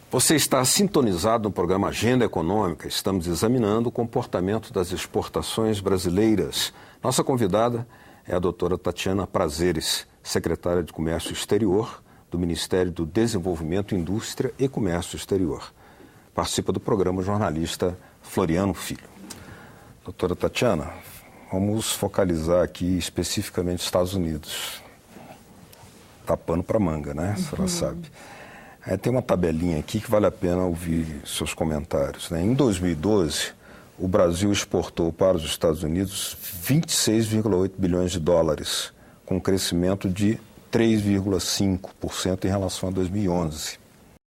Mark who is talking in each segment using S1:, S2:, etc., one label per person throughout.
S1: Você está sintonizado no programa Agenda Econômica. Estamos examinando o comportamento das exportações brasileiras. Nossa convidada é a doutora Tatiana Prazeres, secretária de Comércio Exterior do Ministério do Desenvolvimento, Indústria e Comércio Exterior. Participa do programa o jornalista Floriano Filho. Doutora Tatiana, vamos focalizar aqui especificamente os Estados Unidos. Tá pano para manga, né? A senhora sabe. Tem uma tabelinha aqui que vale a pena ouvir seus comentários, né? Em 2012, o Brasil exportou para os Estados Unidos 26,8 bilhões de dólares, com um crescimento de 3,5% em relação a 2011. Os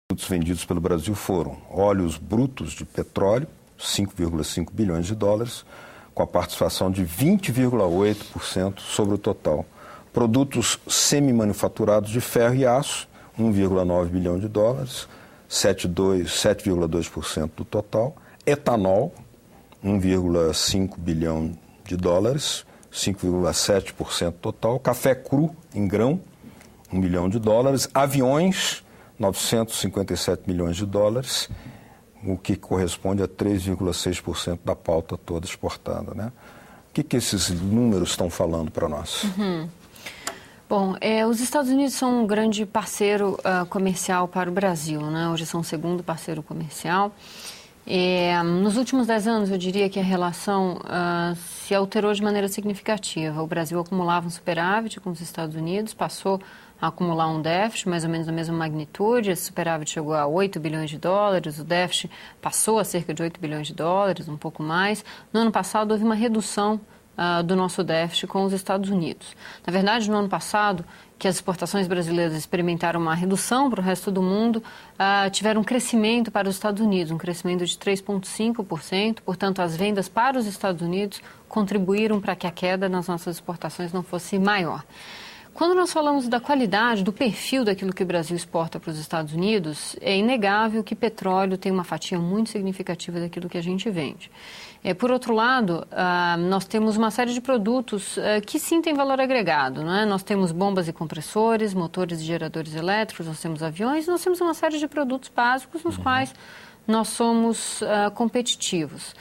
S1: produtos vendidos pelo Brasil foram óleos brutos de petróleo, 5,5 bilhões de dólares, com a participação de 20,8% sobre o total. Produtos semi-manufaturados de ferro e aço, 1,9 bilhão de dólares, 7,2% do total. Etanol, 1,5 bilhão de dólares, 5,7% total. Café cru em grão, 1 bilhão de dólares. Aviões, 957 milhões de dólares, o que corresponde a 3,6% da pauta toda exportada, né? O que esses números estão falando para nós?
S2: Bom, os Estados Unidos são um grande parceiro comercial para o Brasil, né? Hoje são o segundo parceiro comercial. Nos últimos 10 anos, eu diria que a relação se alterou de maneira significativa. O Brasil acumulava um superávit com os Estados Unidos, passou a acumular um déficit mais ou menos da mesma magnitude. Esse superávit chegou a 8 bilhões de dólares, o déficit passou a cerca de 8 bilhões de dólares, um pouco mais. No ano passado, houve uma redução do nosso déficit com os Estados Unidos. Na verdade, no ano passado, que as exportações brasileiras experimentaram uma redução para o resto do mundo, tiveram um crescimento para os Estados Unidos, um crescimento de 3,5%, portanto, as vendas para os Estados Unidos contribuíram para que a queda nas nossas exportações não fosse maior. Quando nós falamos da qualidade, do perfil daquilo que o Brasil exporta para os Estados Unidos, é inegável que petróleo tem uma fatia muito significativa daquilo que a gente vende. Por outro lado, nós temos uma série de produtos que sim têm valor agregado, não é? Nós temos bombas e compressores, motores e geradores elétricos, nós temos aviões, nós temos uma série de produtos básicos nos quais nós somos competitivos.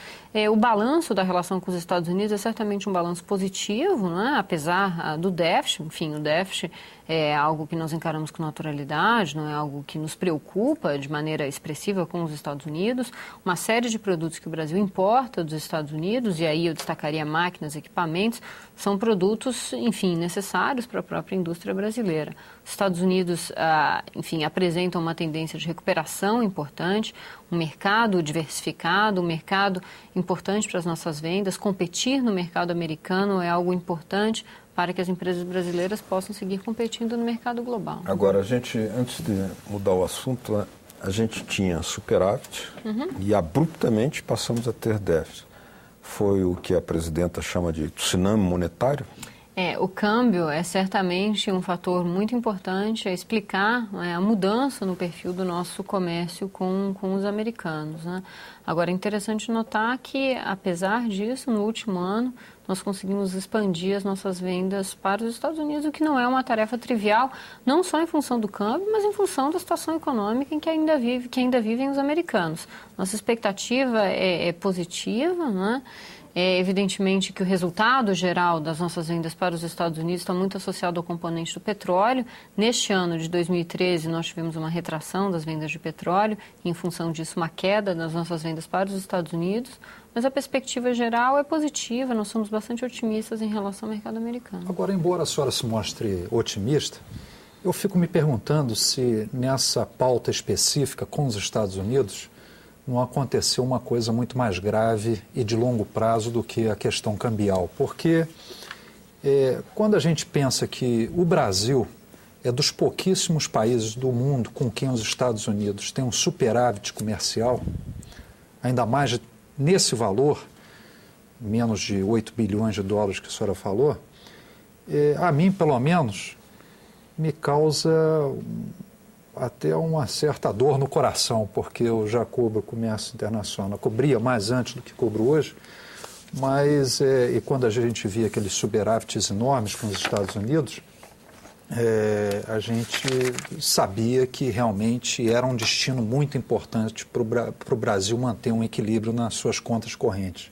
S2: O balanço da relação com os Estados Unidos é certamente um balanço positivo, né? Apesar do déficit. Enfim, o déficit é algo que nós encaramos com naturalidade, não é algo que nos preocupa de maneira expressiva com os Estados Unidos. Uma série de produtos que o Brasil importa dos Estados Unidos, e aí eu destacaria máquinas, equipamentos, são produtos, enfim, necessários para a própria indústria brasileira. Os Estados Unidos, enfim, apresentam uma tendência de recuperação importante, um mercado diversificado, um mercado importante para as nossas vendas. Competir no mercado americano é algo importante para que as empresas brasileiras possam seguir competindo no mercado global.
S1: Agora, antes de mudar o assunto, a gente tinha superávit e abruptamente passamos a ter déficit. Foi o que a presidenta chama de tsunami monetário?
S2: O câmbio é certamente um fator muito importante a explicar a mudança no perfil do nosso comércio com os americanos, né? Agora, é interessante notar que, apesar disso, no último ano, nós conseguimos expandir as nossas vendas para os Estados Unidos, o que não é uma tarefa trivial, não só em função do câmbio, mas em função da situação econômica em que ainda vivem os americanos. Nossa expectativa é positiva, né? Evidentemente que o resultado geral das nossas vendas para os Estados Unidos está muito associado ao componente do petróleo. Neste ano de 2013, nós tivemos uma retração das vendas de petróleo e, em função disso, uma queda das nossas vendas para os Estados Unidos. Mas a perspectiva geral é positiva, nós somos bastante otimistas em relação ao mercado americano.
S3: Agora, embora a senhora se mostre otimista, eu fico me perguntando se nessa pauta específica com os Estados Unidos não aconteceu uma coisa muito mais grave e de longo prazo do que a questão cambial. Porque quando a gente pensa que o Brasil é dos pouquíssimos países do mundo com quem os Estados Unidos têm um superávit comercial, ainda mais nesse valor, menos de 8 bilhões de dólares que a senhora falou, a mim, pelo menos, me causa até uma certa dor no coração, porque eu já cubro comércio internacional. Eu cobria mais antes do que cubro hoje, mas e quando a gente via aqueles superávites enormes com os Estados Unidos, a gente sabia que realmente era um destino muito importante para o Brasil manter um equilíbrio nas suas contas correntes.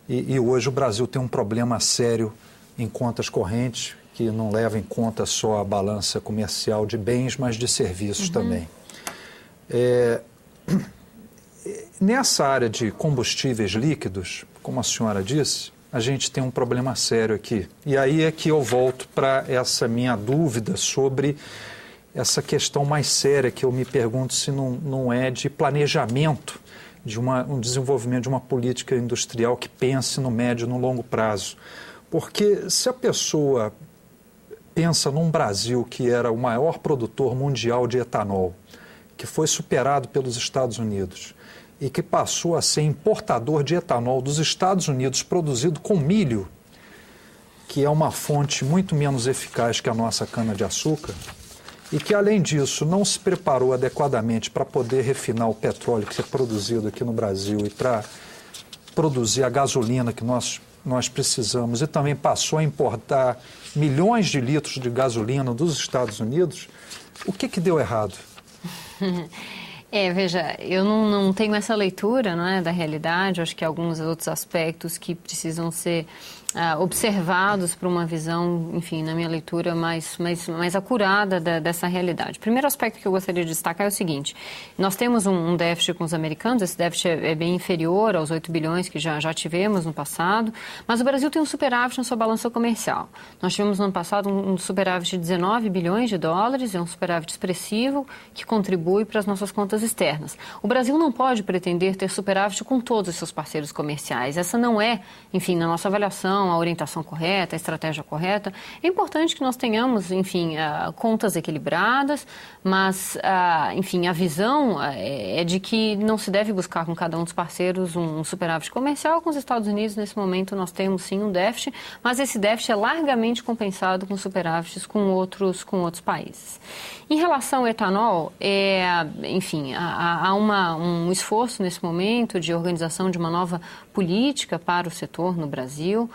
S3: E hoje o Brasil tem um problema sério em contas correntes, que não leva em conta só a balança comercial de bens, mas de serviços também. Nessa área de combustíveis líquidos, como a senhora disse, a gente tem um problema sério aqui. E aí é que eu volto para essa minha dúvida sobre essa questão mais séria, que eu me pergunto se não é de planejamento, de um desenvolvimento de uma política industrial que pense no médio e no longo prazo. Porque se a pessoa pensa num Brasil que era o maior produtor mundial de etanol, que foi superado pelos Estados Unidos e que passou a ser importador de etanol dos Estados Unidos produzido com milho, que é uma fonte muito menos eficaz que a nossa cana-de-açúcar, e que, além disso, não se preparou adequadamente para poder refinar o petróleo que é produzido aqui no Brasil e para produzir a gasolina que nós precisamos, e também passou a importar milhões de litros de gasolina dos Estados Unidos, o que deu errado?
S2: Veja, eu não tenho essa leitura, não é, da realidade. Acho que há alguns outros aspectos que precisam ser observados para uma visão, enfim, na minha leitura, mais acurada dessa realidade. O primeiro aspecto que eu gostaria de destacar é o seguinte: nós temos um déficit com os americanos, esse déficit é bem inferior aos 8 bilhões que já tivemos no passado, mas o Brasil tem um superávit na sua balança comercial. Nós tivemos no ano passado um superávit de 19 bilhões de dólares, é um superávit expressivo que contribui para as nossas contas externas. O Brasil não pode pretender ter superávit com todos os seus parceiros comerciais. Essa não é, enfim, na nossa avaliação, a orientação correta, a estratégia correta. É importante que nós tenhamos, enfim, contas equilibradas, mas, enfim, a visão é de que não se deve buscar com cada um dos parceiros um superávit comercial. Com os Estados Unidos, nesse momento, nós temos sim um déficit, mas esse déficit é largamente compensado com superávites com outros países. Em relação ao etanol, enfim, há um esforço nesse momento de organização de uma nova política para o setor no Brasil.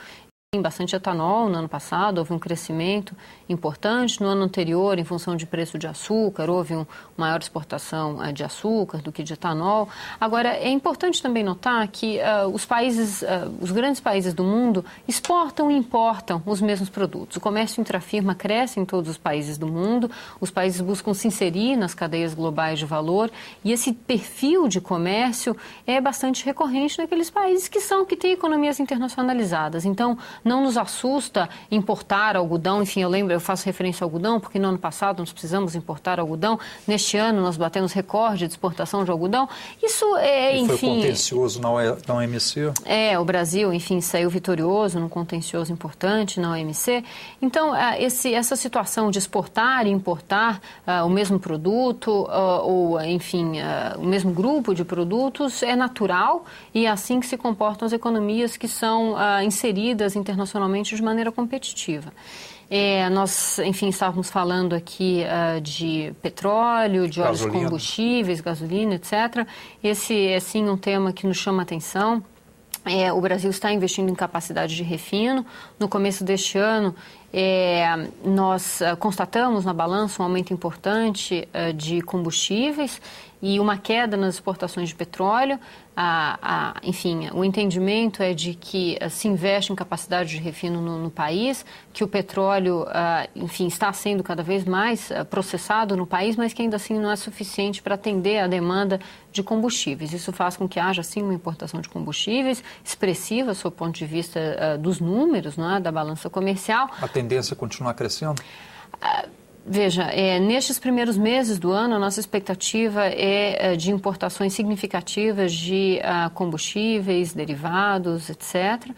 S2: Tem bastante etanol no ano passado, houve um crescimento importante. No ano anterior, em função de preço de açúcar, houve uma maior exportação de açúcar do que de etanol. Agora, é importante também notar que os grandes países do mundo exportam e importam os mesmos produtos. O comércio intrafirma cresce em todos os países do mundo, os países buscam se inserir nas cadeias globais de valor, e esse perfil de comércio é bastante recorrente naqueles países que têm economias internacionalizadas. Então, não nos assusta importar algodão. Enfim, eu faço referência ao algodão porque no ano passado nós precisamos importar algodão. Neste ano nós batemos recorde de exportação de algodão. Isso enfim...
S3: Foi contencioso na OMC?
S2: O Brasil, enfim, saiu vitorioso num contencioso importante na OMC. Então, essa situação de exportar e importar o mesmo produto ou, enfim, o mesmo grupo de produtos é natural, e é assim que se comportam as economias que são inseridas internacionalmente de maneira competitiva. Nós, enfim, estávamos falando aqui de petróleo, de óleos combustíveis, gasolina, etc. Esse é, sim, um tema que nos chama a atenção. O Brasil está investindo em capacidade de refino. No começo deste ano, nós constatamos na balança um aumento importante de combustíveis e uma queda nas exportações de petróleo. Enfim, o entendimento é de que se investe em capacidade de refino no país, que o petróleo, enfim, está sendo cada vez mais processado no país, mas que ainda assim não é suficiente para atender a demanda de combustíveis. Isso faz com que haja, sim, uma importação de combustíveis expressiva, sob o ponto de vista dos números, não é, da balança comercial.
S3: A tendência é continuar crescendo?
S2: Veja, nestes primeiros meses do ano, a nossa expectativa é de importações significativas de combustíveis, derivados, etc.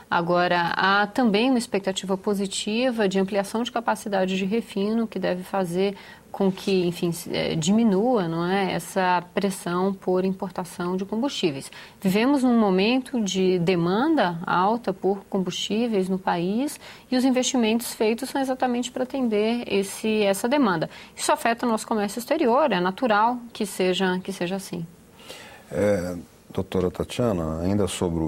S2: Agora, há também uma expectativa positiva de ampliação de capacidade de refino, que deve fazer com que, enfim, diminua, não é, essa pressão por importação de combustíveis. Vivemos num momento de demanda alta por combustíveis no país, e os investimentos feitos são exatamente para atender essa demanda. Isso afeta o nosso comércio exterior, é natural que seja assim.
S1: Doutora Tatiana, ainda sobre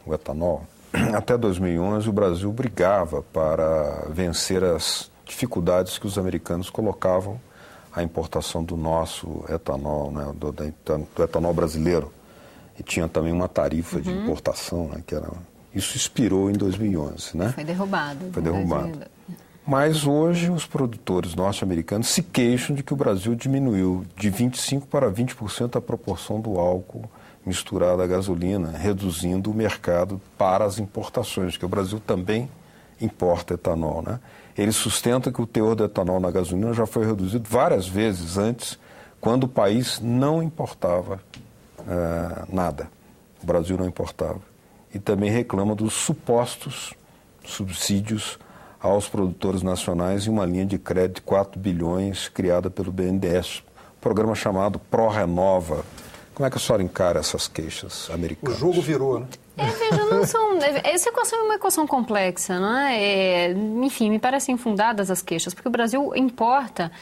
S1: o etanol, até 2011 o Brasil brigava para vencer as dificuldades que os americanos colocavam à importação do nosso etanol, né, do etanol brasileiro. E tinha também uma tarifa de importação, né, que era... Isso expirou em 2011, né?
S2: Foi derrubado.
S1: Foi derrubado. Mas hoje os produtores norte-americanos se queixam de que o Brasil diminuiu de 25% para 20% a proporção do álcool misturado à gasolina, reduzindo o mercado para as importações, porque o Brasil também importa etanol, né? Eles sustentam que o teor de etanol na gasolina já foi reduzido várias vezes antes, quando o país não importava nada. O Brasil não importava. E também reclama dos supostos subsídios aos produtores nacionais em uma linha de crédito de 4 bilhões criada pelo BNDES, programa chamado ProRenova. Como é que a senhora encara essas queixas americanas?
S3: O jogo virou, né?
S2: Veja, não são... Essa equação é uma equação complexa, não é? Enfim, me parecem infundadas as queixas, porque o Brasil importa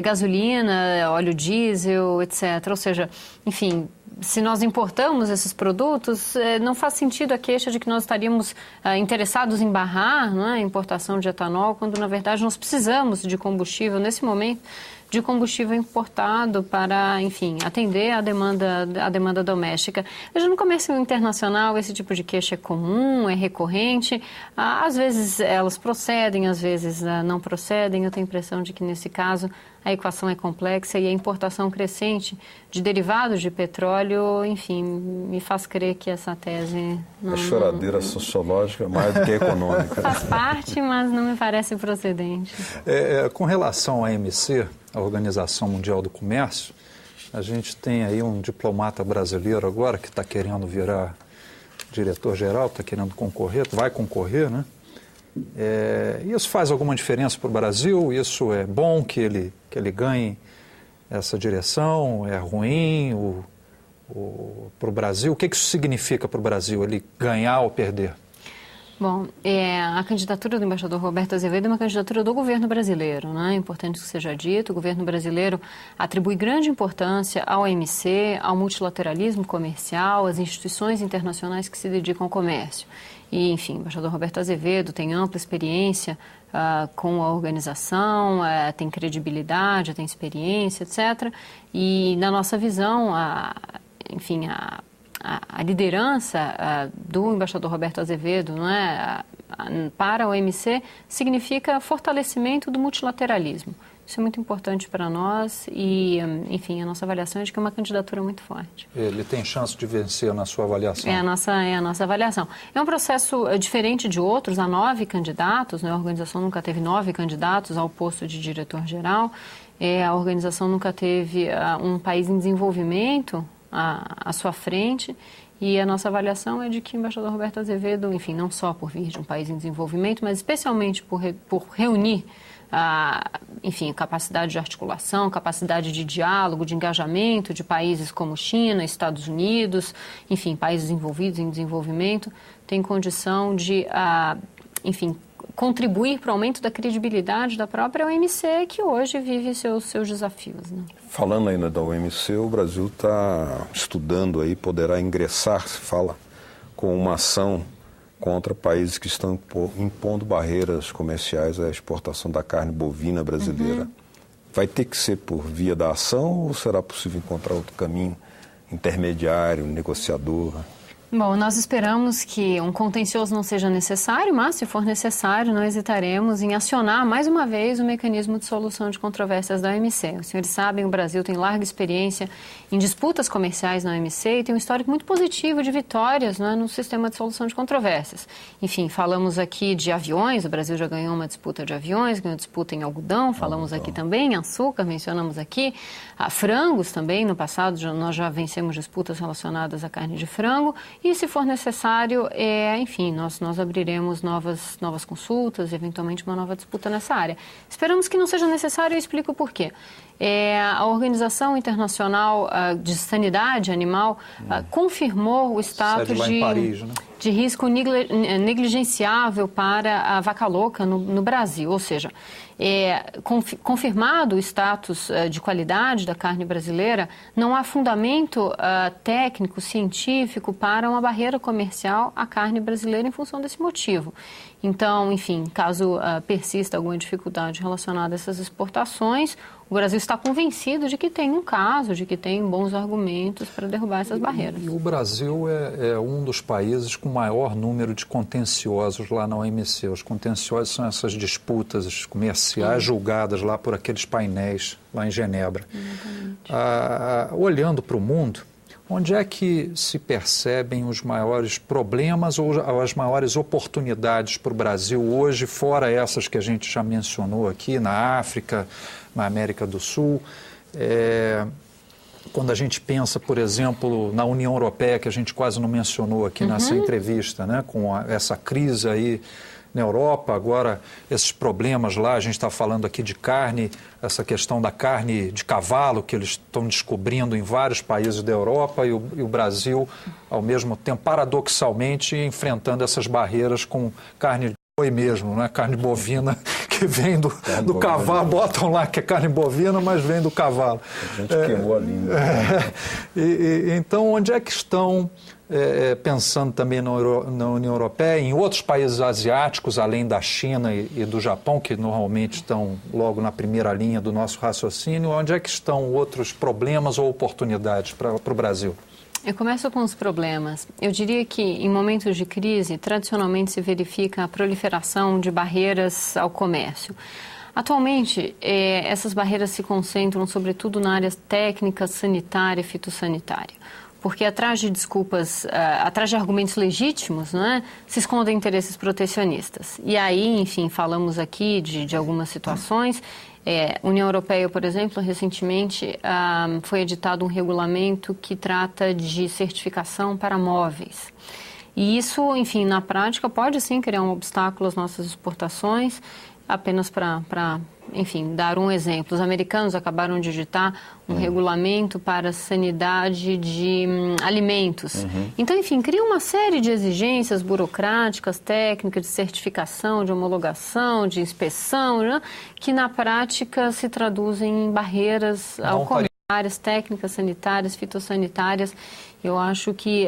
S2: gasolina, óleo diesel, etc. Ou seja, enfim, se nós importamos esses produtos, não faz sentido a queixa de que nós estaríamos interessados em barrar, não é, a importação de etanol, quando, na verdade, nós precisamos de combustível, nesse momento, de combustível importado para, enfim, atender a demanda doméstica. Veja, no comércio internacional, esse tipo de queixa é comum, é recorrente. Às vezes elas procedem, às vezes não procedem. Eu tenho a impressão de que, nesse caso, a equação é complexa e a importação crescente de derivados de petróleo, enfim, me faz crer que essa tese...
S1: É choradeira sociológica mais do que econômica.
S2: Faz parte, mas não me parece procedente.
S3: Com relação à OMC, a Organização Mundial do Comércio, a gente tem aí um diplomata brasileiro agora que está querendo virar diretor-geral, está querendo concorrer, vai concorrer, né? Isso faz alguma diferença para o Brasil? Isso é bom que ele ganhe essa direção? É ruim para o Brasil? O que isso significa para o Brasil, ele ganhar ou perder?
S2: Bom, a candidatura do embaixador Roberto Azevedo é uma candidatura do governo brasileiro, né? É importante que seja dito. O governo brasileiro atribui grande importância ao OMC, ao multilateralismo comercial, às instituições internacionais que se dedicam ao comércio. E, enfim, o embaixador Roberto Azevedo tem ampla experiência com a organização, tem credibilidade, tem experiência, etc. E, na nossa visão, enfim, a liderança do embaixador Roberto Azevedo, não é, para a OMC significa fortalecimento do multilateralismo. Isso é muito importante para nós e, enfim, a nossa avaliação é de que é uma candidatura muito forte.
S3: Ele tem chance de vencer na sua avaliação? É
S2: a nossa avaliação. É um processo diferente de outros, há 9 candidatos, né? A organização nunca teve 9 candidatos ao posto de diretor-geral, a organização nunca teve um país em desenvolvimento à sua frente, e a nossa avaliação é de que o embaixador Roberto Azevedo, enfim, não só por vir de um país em desenvolvimento, mas especialmente por reunir enfim, capacidade de articulação, capacidade de diálogo, de engajamento de países como China, Estados Unidos, enfim, países envolvidos em desenvolvimento, tem condição de, enfim, contribuir para o aumento da credibilidade da própria OMC, que hoje vive seus desafios, né?
S1: Falando ainda da OMC, o Brasil está estudando aí, poderá ingressar, se fala, com uma ação contra países que estão impondo barreiras comerciais à exportação da carne bovina brasileira. Vai ter que ser por via da ação ou será possível encontrar outro caminho intermediário, negociador?
S2: Bom, nós esperamos que um contencioso não seja necessário, mas, se for necessário, não hesitaremos em acionar mais uma vez o mecanismo de solução de controvérsias da OMC. Os senhores sabem, o Brasil tem larga experiência em disputas comerciais na OMC e tem um histórico muito positivo de vitórias, né, no sistema de solução de controvérsias. Enfim, falamos aqui de aviões, o Brasil já ganhou uma disputa de aviões, ganhou disputa em algodão, falamos aqui também em açúcar, mencionamos aqui, frangos também, no passado nós já vencemos disputas relacionadas à carne de frango. E, se for necessário, enfim, nós abriremos novas consultas, eventualmente uma nova disputa nessa área. Esperamos que não seja necessário e eu explico por quê. A Organização Internacional de Sanidade Animal confirmou o status
S3: Sede lá em Paris, né?
S2: de risco negligenciável para a vaca louca no Brasil, ou seja, confirmado o status de qualidade da carne brasileira, não há fundamento técnico, científico para uma barreira comercial à carne brasileira em função desse motivo. Então, enfim, caso persista alguma dificuldade relacionada a essas exportações, o Brasil está convencido de que tem um caso, de que tem bons argumentos para derrubar essas barreiras.
S3: E o Brasil é um dos países com maior número de contenciosos lá na OMC. Os contenciosos são essas disputas comerciais julgadas lá por aqueles painéis lá em Genebra. Olhando para o mundo, onde é que se percebem os maiores problemas ou as maiores oportunidades para o Brasil hoje, fora essas que a gente já mencionou aqui, na África, na América do Sul? Quando a gente pensa, por exemplo, na União Europeia, que a gente quase não mencionou aqui nessa entrevista, né, com essa crise aí na Europa, agora esses problemas lá, a gente está falando aqui de carne, essa questão da carne de cavalo que eles estão descobrindo em vários países da Europa e o Brasil, ao mesmo tempo, paradoxalmente, enfrentando essas barreiras com carne de boi mesmo, né? Carne bovina que vem do cavalo, botam lá que é carne bovina, mas vem do cavalo.
S1: A gente queimou a língua.
S3: Então, onde é que estão, pensando também na União Europeia, em outros países asiáticos, além da China e do Japão, que normalmente estão logo na primeira linha do nosso raciocínio, onde é que estão outros problemas ou oportunidades para o Brasil?
S2: Eu começo com os problemas. Eu diria que, em momentos de crise, tradicionalmente se verifica a proliferação de barreiras ao comércio. Atualmente, essas barreiras se concentram, sobretudo, na área técnica, sanitária e fitossanitária. Porque atrás de desculpas, atrás de argumentos legítimos, né, se escondem interesses protecionistas. E aí, enfim, falamos aqui de algumas situações. União Europeia, por exemplo, recentemente foi editado um regulamento que trata de certificação para móveis. E isso, enfim, na prática pode sim criar um obstáculo às nossas exportações, apenas para, enfim, dar um exemplo. Os americanos acabaram de editar um regulamento para a sanidade de alimentos. Então, enfim, cria uma série de exigências burocráticas, técnicas, de certificação, de homologação, de inspeção, né, que na prática se traduzem em barreiras ao comércio, áreas técnicas, sanitárias, fitossanitárias. Eu acho que,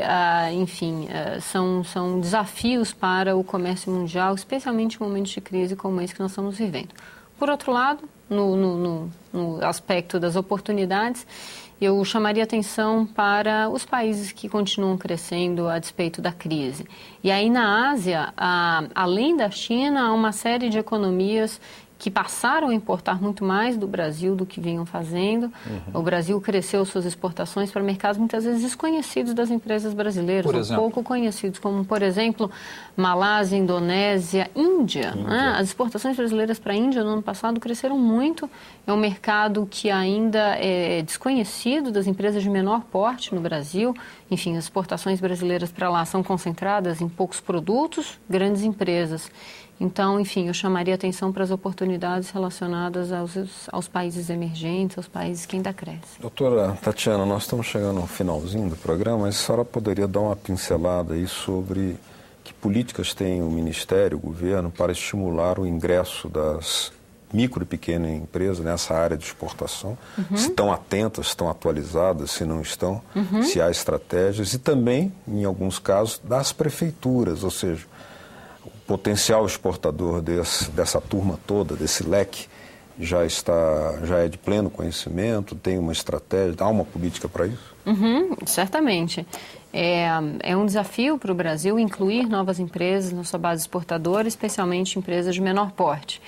S2: enfim, são desafios para o comércio mundial, especialmente em momentos de crise como esse que nós estamos vivendo. Por outro lado, no aspecto das oportunidades, eu chamaria atenção para os países que continuam crescendo a despeito da crise. E aí na Ásia, além da China, há uma série de economias que passaram a importar muito mais do Brasil do que vinham fazendo. O Brasil cresceu suas exportações para mercados muitas vezes desconhecidos das empresas brasileiras, ou pouco conhecidos, como, por exemplo, Malásia, Indonésia, Índia. Né? As exportações brasileiras para a Índia no ano passado cresceram muito. É um mercado que ainda é desconhecido das empresas de menor porte no Brasil. Enfim, as exportações brasileiras para lá são concentradas em poucos produtos, grandes empresas. Então, enfim, eu chamaria atenção para as oportunidades relacionadas aos países emergentes, aos países que ainda crescem.
S1: Doutora Tatiana, nós estamos chegando ao finalzinho do programa, mas a senhora poderia dar uma pincelada aí sobre que políticas tem o Ministério, o governo, para estimular o ingresso das micro e pequenas empresas nessa área de exportação? Se estão atentas, estão atualizadas, se não estão, se há estratégias, e também, em alguns casos, das prefeituras, ou seja, o potencial exportador dessa turma toda, desse leque, já é de pleno conhecimento, tem uma estratégia, há uma política para isso?
S2: Certamente. É um desafio para o Brasil incluir novas empresas na sua base exportadora, especialmente empresas de menor porte.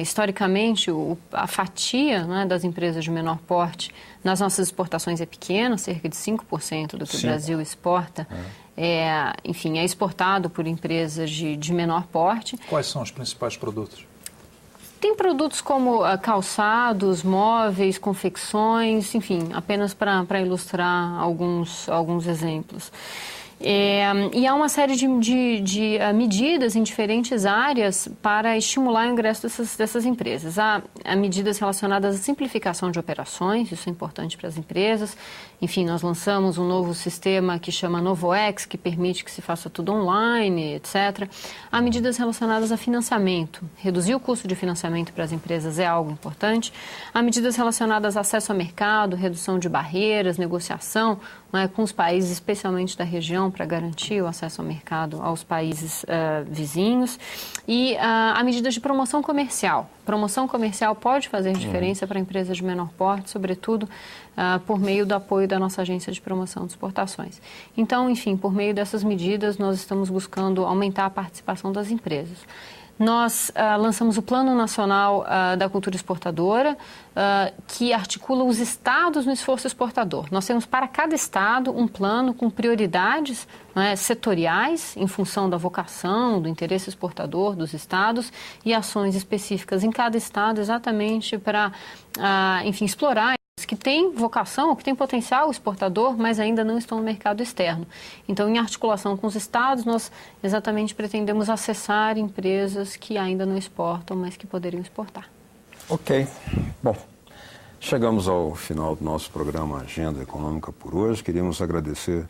S2: Historicamente, a fatia, né, das empresas de menor porte nas nossas exportações é pequena, cerca de 5% do que o Brasil exporta. Enfim, é exportado por empresas de menor porte.
S3: Quais são os principais produtos?
S2: Tem produtos como calçados, móveis, confecções, enfim, apenas para ilustrar alguns exemplos. E há uma série de medidas em diferentes áreas para estimular o ingresso dessas empresas. Há medidas relacionadas à simplificação de operações, isso é importante para as empresas. Enfim, nós lançamos um novo sistema que chama NovoEx, que permite que se faça tudo online, etc. Há medidas relacionadas a financiamento. Reduzir o custo de financiamento para as empresas é algo importante. Há medidas relacionadas a acesso ao mercado, redução de barreiras, negociação, né, com os países, especialmente da região, para garantir o acesso ao mercado aos países vizinhos. E há medidas de promoção comercial. Promoção comercial pode fazer diferença para empresas de menor porte, sobretudo por meio do apoio da nossa agência de promoção de exportações. Então, enfim, por meio dessas medidas, nós estamos buscando aumentar a participação das empresas. Nós lançamos o Plano Nacional da Cultura Exportadora, que articula os estados no esforço exportador. Nós temos para cada estado um plano com prioridades, né, setoriais, em função da vocação, do interesse exportador dos estados, e ações específicas em cada estado, exatamente para, enfim, explorar que têm vocação, que têm potencial exportador, mas ainda não estão no mercado externo. Então, em articulação com os estados, nós exatamente pretendemos acessar empresas que ainda não exportam, mas que poderiam exportar.
S1: Ok. Bom, chegamos ao final do nosso programa Agenda Econômica por hoje. Queríamos agradecer,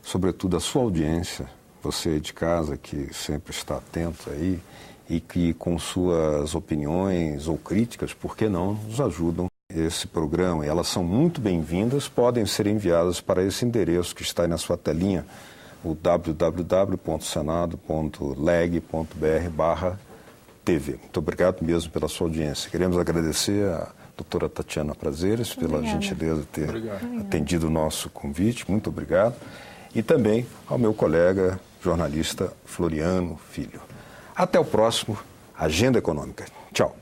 S1: sobretudo, a sua audiência, você de casa que sempre está atento aí e que com suas opiniões ou críticas, por que não, nos ajudam esse programa, e elas são muito bem-vindas, podem ser enviadas para esse endereço que está aí na sua telinha, o www.senado.leg.br/TV. Muito obrigado mesmo pela sua audiência. Queremos agradecer a doutora Tatiana Prazeres pela gentileza de ter atendido o nosso convite. Muito obrigado. E também ao meu colega jornalista Floriano Filho. Até o próximo Agenda Econômica. Tchau.